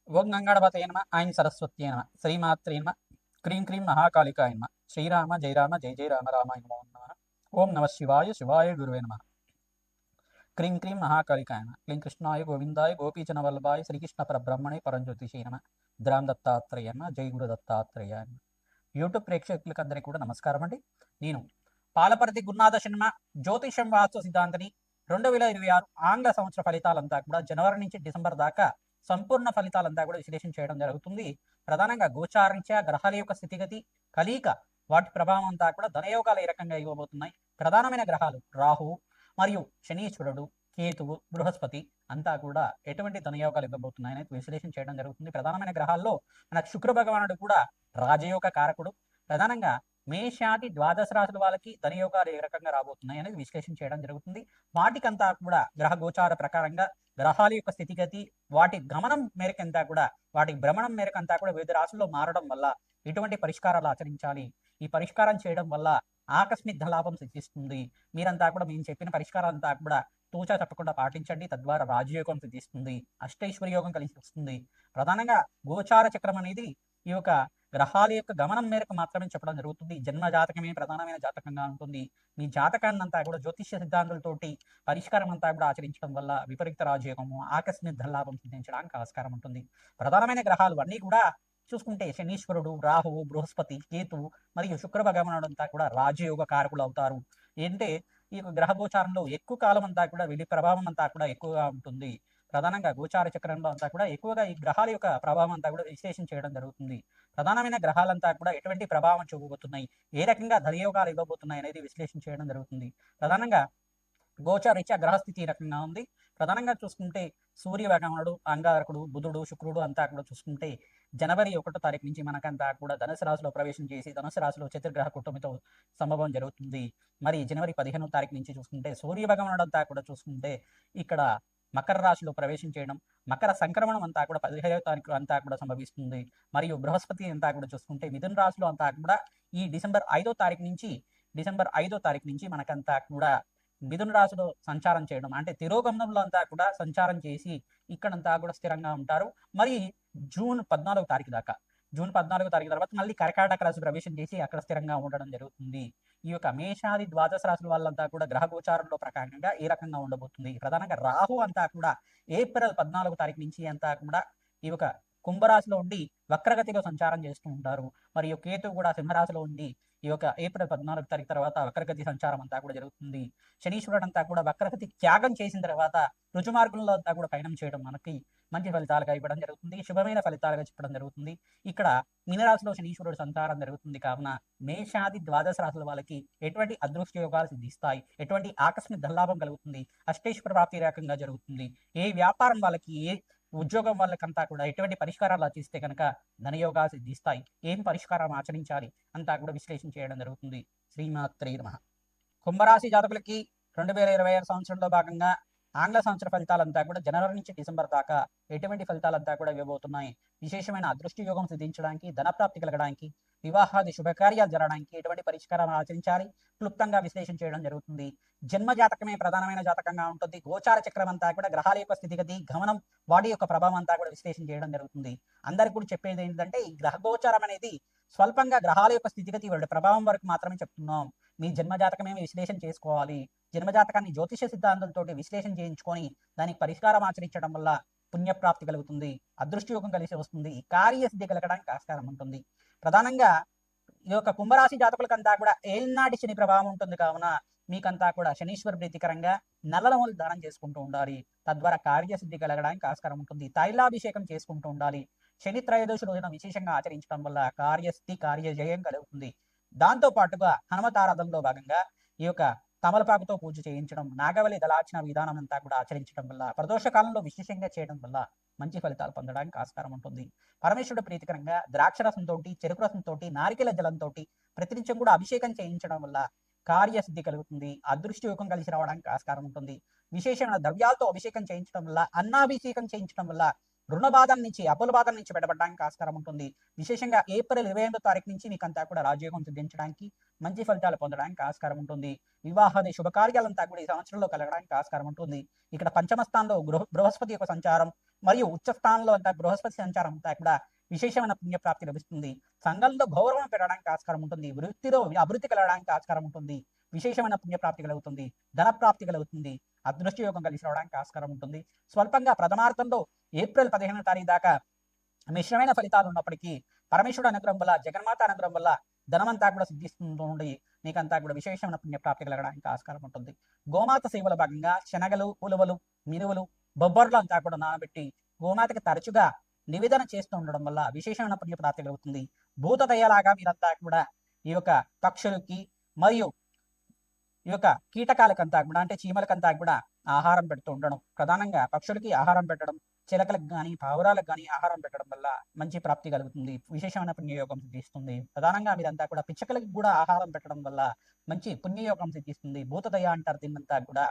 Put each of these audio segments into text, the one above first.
ఓం గంగాడపతయ నమ ఆయన సరస్వత్యే నమ శ్రీమాత్రే నమ క్రీం క్రీం మహాకాళికాయ నమ శ్రీరామ జయ రామ జయ జయ రామ రామాయ నమో నమ ఓం నమ శివాయ శివాయ గురువే నమ క్రీం క్రీం మహాకాళికాయ నమ క్లీం కృష్ణాయ గోవిందాయ గోపీచన వల్లభాయ శ్రీకృష్ణ పరబ్రహ్మణే పరంజ్యోతిషే నమ ద్రాం దత్తాత్రేయ నమ జై గురు దత్తాత్రేయ నమ. యూట్యూబ్ ప్రేక్షకులకు అందరికీ కూడా నమస్కారం అండి. నేను పాలపర్తి గురునాథ శర్మ జ్యోతిషం వాస్తు సిద్ధాంతిని. 2026 ఆంగ్ల సంవత్సర ఫలితాలంతా కూడా జనవరి నుంచి డిసెంబర్ దాకా సంపూర్ణ ఫలితాలంతా కూడా విశ్లేషణ చేయడం జరుగుతుంది. ప్రధానంగా గోచారీత్యా గ్రహాల యొక్క స్థితిగతి, కలీక, వాటి ప్రభావం అంతా కూడా ధనయోగాలు ఏ రకంగా ఇవ్వబోతున్నాయి, ప్రధానమైన గ్రహాలు రాహువు మరియు శనీశ్వరుడు, కేతువు, బృహస్పతి అంతా కూడా ఎటువంటి ధనయోగాలు ఇవ్వబోతున్నాయని విశ్లేషణ చేయడం జరుగుతుంది. ప్రధానమైన గ్రహాల్లో మనకు శుక్ర భగవానుడు కూడా రాజయోగ కారకుడు. ప్రధానంగా మేషాది ద్వాదశ రాశుల వాళ్ళకి ధనయోగాలు ఏ రకంగా రాబోతున్నాయి అనేది విశ్లేషణ చేయడం జరుగుతుంది. వాటికంతా కూడా గ్రహ గోచార ప్రకారంగా గ్రహాల యొక్క స్థితిగతి, వాటి గమనం మేరకంతా కూడా, వాటి భ్రమణం మేరకంతా కూడా వివిధ రాశుల్లో మారడం వల్ల ఎటువంటి పరిష్కారాలు ఆచరించాలి, ఈ పరిష్కారం చేయడం వల్ల ఆకస్మిక ధనలాభం సిద్ధిస్తుంది. మీరంతా కూడా మేము చెప్పిన పరిష్కారాలంతా కూడా తూచా తప్పకుండా పాటించండి. తద్వారా రాజయోగం సిద్ధిస్తుంది, అష్టైశ్వర్య యోగం కలిసి వస్తుంది. ప్రధానంగా గోచార చక్రం అనేది ఈ యొక్క గ్రహాల యొక్క గమనం మేరకు మాత్రమే చెప్పడం జరుగుతుంది. జన్మ జాతకమే ప్రధానమైన జాతకంగా ఉంటుంది. మీ జాతకాన్ని అంతా కూడా జ్యోతిష్య సిద్ధాంతాలతోటి పరిష్కారం అంతా కూడా ఆచరించడం వల్ల విపరీత రాజయోగము, ఆకస్మిక ధనలాభం సిద్ధించడానికి ఆస్కారం ఉంటుంది. ప్రధానమైన గ్రహాలు అన్నీ కూడా చూసుకుంటే శనీశ్వరుడు, రాహువు, బృహస్పతి, కేతువు మరియు శుక్ర భగవానుడు అంతా కూడా రాజయోగ కారకులు అవుతారు. ఏంటంటే ఈ గ్రహ గోచారంలో ఎక్కువ కాలం అంతా కూడా వీటి ప్రభావం అంతా కూడా ఎక్కువగా ఉంటుంది. ప్రధానంగా గోచార చక్రంలో అంతా కూడా ఎక్కువగా ఈ గ్రహాల యొక్క ప్రభావం అంతా కూడా విశ్లేషణ చేయడం జరుగుతుంది. ప్రధానమైన గ్రహాలంతా కూడా ఎటువంటి ప్రభావం చూపబోతున్నాయి, ఏ రకంగా ధనయోగాలు ఇవ్వబోతున్నాయి అనేది విశ్లేషణ చేయడం జరుగుతుంది. ప్రధానంగా గోచారీత్యా గ్రహస్థితి ఈ రకంగా ఉంది. ప్రధానంగా చూసుకుంటే సూర్య భగవానుడు, అంగారకుడు, బుధుడు, శుక్రుడు అంతా కూడా చూసుకుంటే జనవరి 1వ తారీఖు నుంచి మనకంతా కూడా ధనుసు రాశిలో ప్రవేశం చేసి ధనుసు రాశిలో చతుర్గ్రహ కుటుంబంతో సంభవం జరుగుతుంది. మరి జనవరి 15వ తారీఖు నుంచి చూసుకుంటే సూర్య భగవానుడు అంతా కూడా చూసుకుంటే ఇక్కడ మకర రాశిలో ప్రవేశం చేయడం, మకర సంక్రమణం అంతా కూడా 15వ తారీఖు అంతా కూడా సంభవిస్తుంది. మరియు బృహస్పతి అంతా కూడా చూసుకుంటే మిథున రాశిలో అంతా కూడా ఈ డిసెంబర్ 5వ తారీఖు నుంచి మనకంతా కూడా మిథున రాశిలో సంచారం చేయడం, అంటే తిరోగమనంలో అంతా కూడా సంచారం చేసి ఇక్కడంతా కూడా స్థిరంగా ఉంటారు. మరి జూన్ 14వ తారీఖు తర్వాత మళ్ళీ కర్కాటక రాశి ప్రవేశం చేసి అక్కడ స్థిరంగా ఉండడం జరుగుతుంది. ఈ యొక్క మేషాది ద్వాదశ రాశుల వాళ్ళంతా కూడా గ్రహ గోచారంలో ప్రకారంగా ఏ రకంగా ఉండబోతుంది. ప్రధానంగా రాహు అంతా కూడా ఏప్రిల్ 14వ తారీఖు నుంచి అంతా కూడా ఈ యొక్క కుంభరాశిలో ఉండి వక్రగతిలో సంచారం చేస్తూ ఉంటారు. మరియు కేతు కూడా సింహరాశిలో ఉండి ఈ యొక్క ఏప్రిల్ 14వ తారీఖు తర్వాత వక్రగతి సంచారం అంతా కూడా జరుగుతుంది. శనీశ్వరుడు అంతా కూడా వక్రగతి త్యాగం చేసిన తర్వాత రుజుమార్గంలో అంతా కూడా పయనం చేయడం మనకి మంచి ఫలితాలుగా ఇవ్వడం జరుగుతుంది, శుభమైన ఫలితాలుగా చెప్పడం జరుగుతుంది. ఇక్కడ మీనరాశిలో శనీశ్వరుడు సంచారం జరుగుతుంది కావున మేషాది ద్వాదశ రాశుల వాళ్ళకి ఎటువంటి అదృష్ట యోగాలు సిద్ధిస్తాయి, ఎటువంటి ఆకస్మిక ధనలాభం కలుగుతుంది, అష్టైశ్వర ప్రాప్తి రకంగా జరుగుతుంది. ఏ వ్యాపారం వాళ్ళకి, ఏ ఉద్యోగం వాళ్ళకంతా కూడా ఎటువంటి పరిష్కారాలు ఆచరిస్తే కనుక ధనయోగాలు సిద్ధిస్తాయి, ఏం పరిష్కారం ఆచరించాలి అంతా కూడా విశ్లేషణ చేయడం జరుగుతుంది. శ్రీమాత్రే నమః. కుంభరాశి జాతకులకి 2026 సంవత్సరంలో భాగంగా ఆంగ్ల సంవత్సర ఫలితాలంతా కూడా జనవరి నుంచి డిసెంబర్ దాకా ఎటువంటి ఫలితాలంతా కూడా ఇవ్వబోతున్నాయి, విశేషమైన అదృష్టి యోగం సిద్ధించడానికి, ధనప్రాప్తి కలగడానికి, వివాహాది శుభకార్యాలు జరగడానికి ఎటువంటి పరిష్కారం ఆచరించాలి క్లుప్తంగా విశ్లేషణ చేయడం జరుగుతుంది. జన్మ జాతకమే ప్రధానమైన జాతకంగా ఉంటుంది. గోచార చక్రం అంతా కూడా గ్రహాల యొక్క స్థితిగతి, గమనం, వాటి యొక్క ప్రభావం అంతా కూడా విశ్లేషణ చేయడం జరుగుతుంది. అందరికి కూడా చెప్పేది ఏంటంటే ఈ గ్రహ గోచారం అనేది స్వల్పంగా గ్రహాల యొక్క స్థితిగతి, వాటి ప్రభావం వరకు మాత్రమే చెప్తున్నాం. మీ జన్మ జాతకమే విశ్లేషణ చేసుకోవాలి. జన్మజాతకాన్ని జ్యోతిష సిద్ధాంతంతో విశ్లేషణ చేయించుకొని దానికి పరిష్కారం ఆచరించడం వల్ల పుణ్యప్రాప్తి కలుగుతుంది, అదృష్టయోగం కలిసి వస్తుంది, కార్యసిద్ధి కలగడానికి ఆస్కారం ఉంటుంది. ప్రధానంగా ఈ యొక్క కుంభరాశి జాతకులకంతా కూడా ఏళ్నాటి శని ప్రభావం ఉంటుంది కావున మీకంతా కూడా శనీశ్వర ప్రీతికరంగా నల్లనములు దానం చేసుకుంటూ ఉండాలి. తద్వారా కార్యసిద్ధి కలగడానికి ఆస్కారం ఉంటుంది. తైలాభిషేకం చేసుకుంటూ ఉండాలి. శని త్రయోదశి రోజున విశేషంగా ఆచరించడం వల్ల కార్యసిద్ధి, కార్యజయం కలుగుతుంది. దాంతో పాటుగా హనుమతారాధనలో భాగంగా ఈ యొక్క తమలపాకుతో పూజ చేయించడం, నాగవల్లి దళార్చన విధానం అంతా కూడా ఆచరించడం వల్ల, ప్రదోష కాలంలో విశేషంగా చేయడం వల్ల మంచి ఫలితాలు పొందడానికి ఆస్కారం ఉంటుంది. పరమేశ్వరుడు ప్రీతికరంగా ద్రాక్షరసంతో, చెరుకు రసంతో, నారికెల జలంతో ప్రతినిత్యం కూడా అభిషేకం చేయించడం వల్ల కార్యసిద్ధి కలుగుతుంది, అదృష్టి యోగం కలిసి రావడానికి ఆస్కారం ఉంటుంది. విశేషమైన ద్రవ్యాలతో అభిషేకం చేయించడం వల్ల, అన్నాభిషేకం చేయించడం వల్ల రుణ బాధల నుంచి, అప్పుల బాధల నుంచి బయటపడడానికి ఆస్కారం ఉంటుంది. విశేషంగా ఏప్రిల్ 28వ తారీఖు నుంచి మీకంతా కూడా రాజయోగం సిద్ధించడానికి, మంచి ఫలితాలు పొందడానికి ఆస్కారం ఉంటుంది. వివాహాది శుభకార్యాలంతా కూడా ఈ సంవత్సరంలో కలగడానికి ఆస్కారం ఉంటుంది. ఇక్కడ పంచమ స్థానంలో బృహస్పతి యొక్క సంచారం మరియు ఉచ్చ స్థానంలో అంతా బృహస్పతి సంచారం అంతా కూడా విశేషమైన పుణ్యప్రాప్తి లభిస్తుంది. సంఘంలో గౌరవం పెరగడానికి ఆస్కారం ఉంటుంది. వృత్తిలో అభివృద్ధి కలగడానికి ఆస్కారం ఉంటుంది. విశేషమైన పుణ్యప్రాప్తి కలుగుతుంది. ధన ప్రాప్తి కలుగుతుంది. అదృష్ట యోగం కలిసి రావడానికి ఆస్కారం ఉంటుంది. స్వల్పంగా ప్రథమార్థంలో ఏప్రిల్ 15వ తారీఖు దాకా మిశ్రమైన ఫలితాలు ఉన్నప్పటికీ పరమేశ్వరుడు అనుగ్రహం వల్ల, జగన్మాత అనుగ్రహం వల్ల ధనమంతా కూడా సిద్ధిస్తుండి మీకంతా కూడా విశేషమైన పుణ్యప్రాప్తి కలగడానికి ఆస్కారం ఉంటుంది. గోమాత సేవల భాగంగా శనగలు, ఉలువలు, మిరువులు, బొబ్బర్లు అంతా కూడా నానబెట్టి గోమాతకి తరచుగా నివేదన చేస్తూ ఉండడం వల్ల విశేషమైన పుణ్యప్రాప్తి కలుగుతుంది. భూతదయ్యలాగా మీరంతా కూడా ఈ యొక్క పక్షులకి మరియు ఈ యొక్క కీటకాలకంతా కూడా అంటే చీమలకంతా కూడా ఆహారం పెడుతూ ఉండడం, ప్రధానంగా పక్షులకి ఆహారం పెట్టడం, చిలకలకు కానీ పావురాలకు కానీ ఆహారం పెట్టడం వల్ల మంచి ప్రాప్తి కలుగుతుంది. విశేషమైన పుణ్యయోగం సిద్ధిస్తుంది. ప్రధానంగా మీరంతా కూడా పిచ్చకలకి కూడా ఆహారం పెట్టడం వల్ల మంచి పుణ్యయోగం సిద్ధిస్తుంది. భూతదయ అంటారు దీన్నంతా కూడా.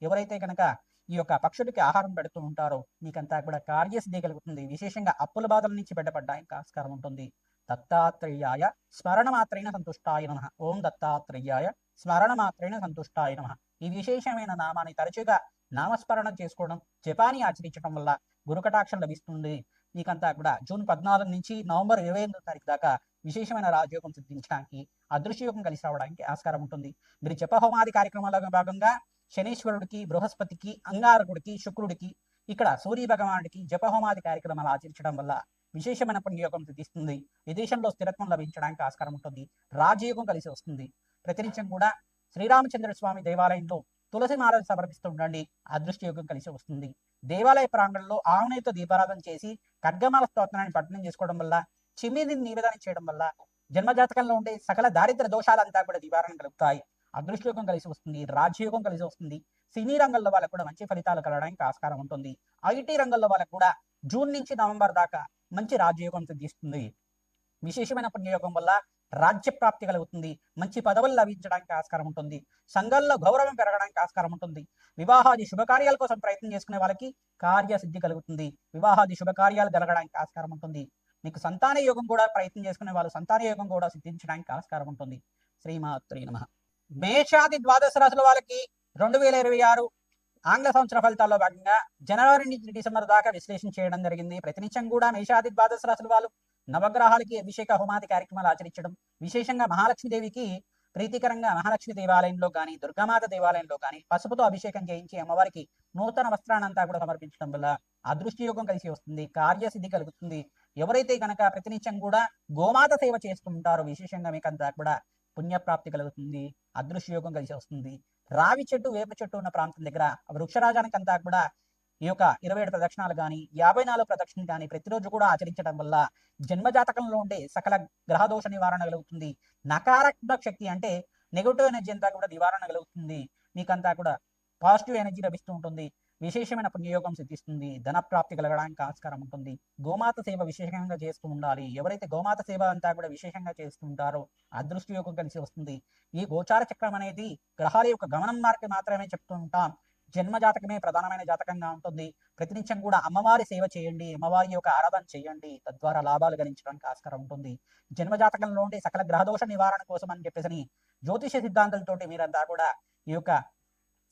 ఎవరైతే కనుక ఈ యొక్క పక్షులకి ఆహారం పెడుతూ ఉంటారో మీకంతా కూడా కార్యసిద్ధి కలుగుతుంది. విశేషంగా అప్పుల బాధల నుంచి బయటపడడానికి ఆస్కారం ఉంటుంది. దత్తాత్రేయాయ స్మరణ మాత్రైన సంతుష్టాయ నమః. ఓం దత్తాత్రేయాయ స్మరణ మాత్రైన సంతుష్టాయ నమః. ఈ విశేషమైన నామాన్ని తరచుగా నామస్మరణ చేసుకోవడం, జపాన్ని ఆచరించడం వల్ల గురుకటాక్షం లభిస్తుంది. మీకంతా కూడా జూన్ 14 నుంచి నవంబర్ 28వ తారీఖు దాకా విశేషమైన రాజయోగం సిద్ధించడానికి, అదృశ్యయోగం కలిసి రావడానికి ఆస్కారం ఉంటుంది. మీరు జప హోమాది కార్యక్రమాల్లో భాగంగా శనీశ్వరుడికి, బృహస్పతికి, అంగారకుడికి, శుక్రుడికి, ఇక్కడ సూర్య భగవానుడికి జపహోమాది కార్యక్రమాలు ఆచరించడం వల్ల విశేషమైన పుణ్యయోగం సిద్ధిస్తుంది. విదేశంలో స్థిరత్వం లభించడానికి ఆస్కారం ఉంటుంది. రాజయోగం కలిసి వస్తుంది. ప్రతినిత్యం కూడా శ్రీరామచంద్ర స్వామి దేవాలయంలో తులసి మాలలు సమర్పిస్తూ ఉండండి. అదృష్ట యోగం కలిసి వస్తుంది. దేవాలయ ప్రాంగణంలో ఆవునేతో దీపారాధన చేసి ఖడ్గమాల స్తోత్రాన్ని పఠనం చేసుకోవడం వల్ల, చిమ్మిని నివేదన చేయడం వల్ల జన్మజాతకంలో ఉండే సకల దారిద్ర దోషాలంతా కూడా నివారణ కలుగుతాయి. అదృష్టయోగం కలిసి వస్తుంది. రాజయోగం కలిసి వస్తుంది. సినీ రంగంలో వాళ్ళకు కూడా మంచి ఫలితాలు కలగడానికి ఆస్కారం ఉంటుంది. ఐటీ రంగంలో వాళ్ళకు కూడా జూన్ నుంచి నవంబర్ దాకా మంచి రాజయోగం సిద్ధిస్తుంది. విశేషమైన పుణ్యయోగం వల్ల రాజ్య ప్రాప్తి కలుగుతుంది. మంచి పదవులు లభించడానికి ఆస్కారం ఉంటుంది. సంఘంలో గౌరవం పెరగడానికి ఆస్కారం ఉంటుంది. వివాహాది శుభకార్యాల కోసం ప్రయత్నం చేసుకునే వాళ్ళకి కార్యసిద్ధి కలుగుతుంది. వివాహాది శుభకార్యాలు జరగడానికి ఆస్కారం ఉంటుంది. మీకు సంతాన యోగం కూడా ప్రయత్నం చేసుకునే వాళ్ళు సంతాన యోగం కూడా సిద్ధించడానికి ఆస్కారం ఉంటుంది. శ్రీమాత్రే నమః. మేషాది ద్వాదశ రాశుల వాళ్ళకి 2026 ఆంగ్ల సంవత్సర ఫలితాల్లో భాగంగా జనవరి నుంచి డిసెంబర్ దాకా విశ్లేషణ చేయడం జరిగింది. ప్రతినిత్యం కూడా మేషాది ద్వాదశ రాశుల వాళ్ళు నవగ్రహాలకి అభిషేక హోమాది కార్యక్రమాలు ఆచరించడం, విశేషంగా మహాలక్ష్మీదేవికి ప్రీతికరంగా మహాలక్ష్మి దేవాలయంలో కానీ, దుర్గామాత దేవాలయంలో కానీ పసుపుతో అభిషేకం చేయించి అమ్మవారికి నూతన వస్త్రాన్నంతా కూడా సమర్పించడం వల్ల అదృష్టి యోగం కలిసి వస్తుంది. కార్యసిద్ధి కలుగుతుంది. ఎవరైతే కనుక ప్రతినిత్యం కూడా గోమాత సేవ చేస్తూ ఉంటారో విశేషంగా మీకంతా కూడా పుణ్యప్రాప్తి కలుగుతుంది. అదృశ్య యోగం కలిసి వస్తుంది. రావి చెట్టు, వేప చెట్టు ఉన్న ప్రాంతం దగ్గర వృక్షరాజానికి అంతా కూడా ఈ యొక్క 27 ప్రదక్షిణాలు కానీ 54 ప్రదక్షిణలు కానీ ప్రతిరోజు కూడా ఆచరించడం వల్ల జన్మజాతకంలో ఉండే సకల గ్రహదోష నివారణ కలుగుతుంది. నకారాత్మక శక్తి అంటే నెగటివ్ ఎనర్జీ అంతా కూడా నివారణ కలుగుతుంది. మీకంతా కూడా పాజిటివ్ ఎనర్జీ లభిస్తూ ఉంటుంది. విశేషమైన పుణ్యయోగం సిద్ధిస్తుంది. ధన ప్రాప్తి కలగడానికి ఆస్కారం ఉంటుంది. గోమాత సేవ విశేషంగా చేస్తూ ఉండాలి. ఎవరైతే గోమాత సేవ అంతా కూడా విశేషంగా చేస్తూ ఉంటారో అదృష్ట యోగం కలిసి వస్తుంది. ఈ గోచార చక్రం అనేది గ్రహాల యొక్క గమనం మార్గం మాత్రమే చెప్తూ ఉంటాం. జన్మ జాతకమే ప్రధానమైన జాతకంగా ఉంటుంది. ప్రతినిత్యం కూడా అమ్మవారి సేవ చేయండి, అమ్మవారి యొక్క ఆరాధన చేయండి. తద్వారా లాభాలు గణించడానికి ఆస్కారం ఉంటుంది. జన్మ జాతకంలో ఉండే సకల గ్రహదోష నివారణ కోసం అని చెప్పేసి జ్యోతిష సిద్ధాంతాలతోటి మీరంతా కూడా ఈ యొక్క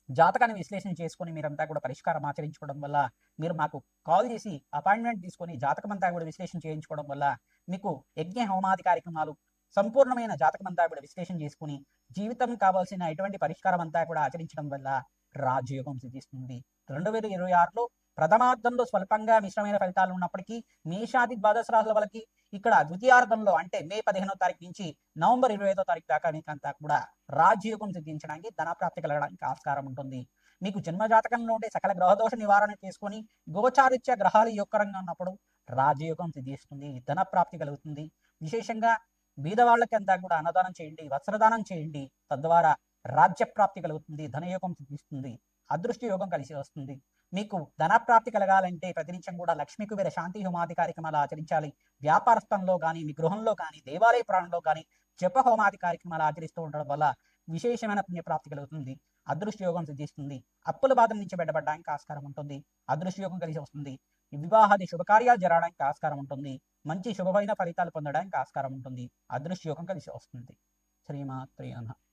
జాతకాన్ని విశ్లేషణ చేసుకుని మీరంతా కూడా పరిష్కారం ఆచరించుకోవడం వల్ల, మీరు మాకు కాల్ చేసి అపాయింట్మెంట్ తీసుకొని జాతకం అంతా కూడా విశ్లేషణ చేయించుకోవడం వల్ల మీకు యజ్ఞ హోమాది కార్యక్రమాలు సంపూర్ణమైన జాతకం అంతా కూడా విశ్లేషణ చేసుకుని జీవితం కావాల్సిన ఎటువంటి పరిష్కారం అంతా కూడా ఆచరించడం వల్ల రాజయోగం సిద్ధిస్తుంది. 2026లో ప్రథమార్థంలో స్వల్పంగా మిశ్రమైన ఫలితాలు ఉన్నప్పటికీ మేషాది ద్వాదశ రాశుల వాళ్ళకి ఇక్కడ ద్వితీయార్థంలో అంటే మే 15వ తారీఖు నుంచి నవంబర్ 25వ తారీఖు దాకా మీకంతా కూడా రాజయోగం సిద్ధించడానికి ధనప్రాప్తి కలగడానికి ఆస్కారం ఉంటుంది. మీకు జన్మజాతకంలో ఉండే సకల గ్రహదోష నివారణ చేసుకొని గోచారిత్య గ్రహాలు యోగకరంగా ఉన్నప్పుడు రాజయోగం సిద్ధిస్తుంది. ధన ప్రాప్తి కలుగుతుంది. విశేషంగా బీదవాళ్ళకి అంతా కూడా అన్నదానం చేయండి, వస్త్రదానం చేయండి. తద్వారా రాజ్య ప్రాప్తి కలుగుతుంది. ధనయోగం సిద్ధిస్తుంది. అదృష్ట యోగం కలిసి వస్తుంది. మీకు ధనప్రాప్తి కలగాలంటే ప్రతినిత్యం కూడా లక్ష్మీ కుబేర శాంతి హోమాది కార్యక్రమాలు ఆచరించాలి. వ్యాపార స్థలంలో కానీ, మీ గృహంలో కానీ, దేవాలయ ప్రాణంలో కానీ జప హోమాది కార్యక్రమాలు ఆచరిస్తూ ఉండడం వల్ల విశేషమైన పుణ్యప్రాప్తి కలుగుతుంది. అదృష్ట యోగం సిద్ధిస్తుంది. అప్పుల బాధ నుంచి బయటపడడానికి ఆస్కారం ఉంటుంది. అదృష్ట యోగం కలిసి వస్తుంది. వివాహాది శుభకార్యాలు జరగడానికి ఆస్కారం ఉంటుంది. మంచి శుభమైన ఫలితాలు పొందడానికి ఆస్కారం ఉంటుంది. అదృష్ట యోగం కలిసి వస్తుంది. శ్రీమాత్రే నమః.